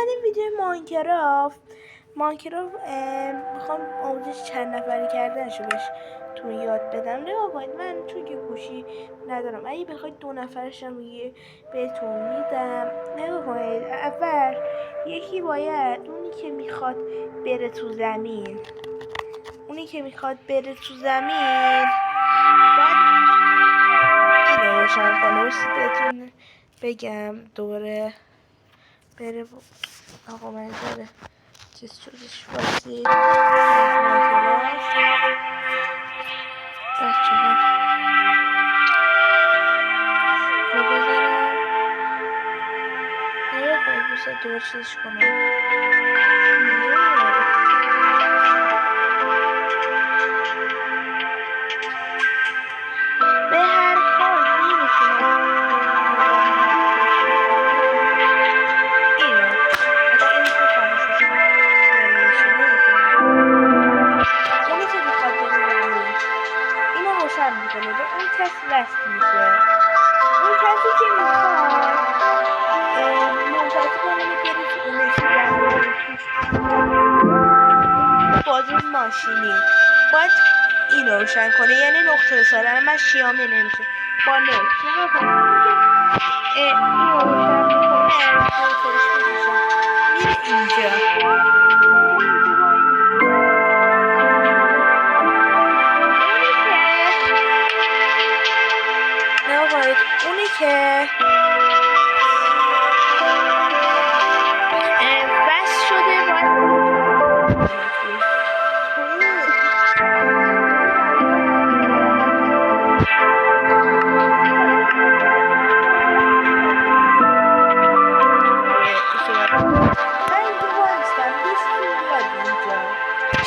اومدیم ویدیو ماینکرافت میخوام آموزش چند نفری کردنشو بهتون یاد بدم. نگاه کنید، من چون که گوشی ندارم، اگه بخواید 2 نفرشم بهتون میدم. نگاه کنید، اول یکی باید اونی که میخواد بره تو زمین باید اینو روشن کنه. بهتون بگم دوباره بره آقا من داره چیز شدش بازی بچه ها رو بذارم نگاه کنید بسید دوباره چیزش کنم. به هر حال نمیتونم روشن میکنه به اون کسی وصل میشه. اون کسی که میخواد منتظر بمونه بره تو اون بازی ماشینی باید اینو روشن کنه، یعنی نقطه ساله من شیامه نمیشه با نت اینو روشن میکنه میره اینجا اونی که بس شده باید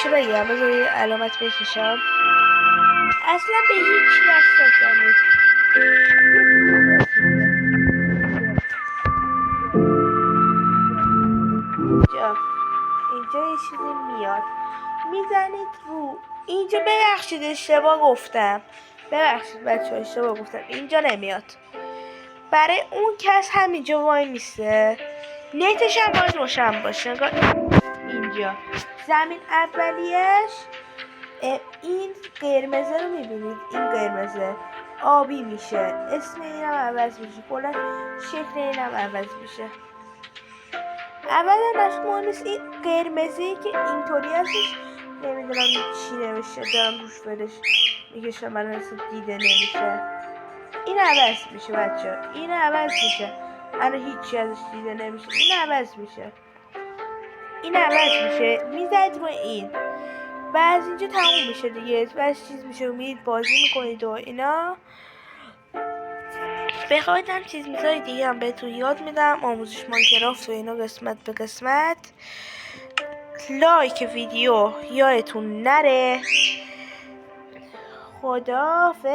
چه بگم بذار یه علامت بکشم. اصلا به هیچ نستنید اینجا یه چیزی میاد میزنید رو اینجا. ببخشید اشتباه گفتم، ببخشید بچه ها اشتباه گفتم، اینجا نمیاد. برای اون کس همینجا وای میسته، نتش هم باید روشن باشه. اینجا زمین اولیش این قرمزه رو میبینید، این قرمزه آبی میشه، اسم اینم عوض میشه، کلا شکل اینم عوض میشه. اولا مشک مهم نیست، این قرمزه‌ای که اینطوری هستش نمیدونم چی نمیشه، دارم روش فرش میکشم من اصلا دیده نمیشه. این عوض میشه بچه ها، این عوض میشه، الان هیچی ازش دیده نمیشه. این عوض میشه، این عوض میشه، میزد رو این و از اینجا تموم میشه دیگه. بس چیز میشه میرید بازی میکنید و اینا. بخواید هم چیز میذاری دیگه هم بهتون یاد میدم، آموزش ماینکرافت و اینا قسمت به قسمت. لایک ویدیو یادتون نره. خداحافظ.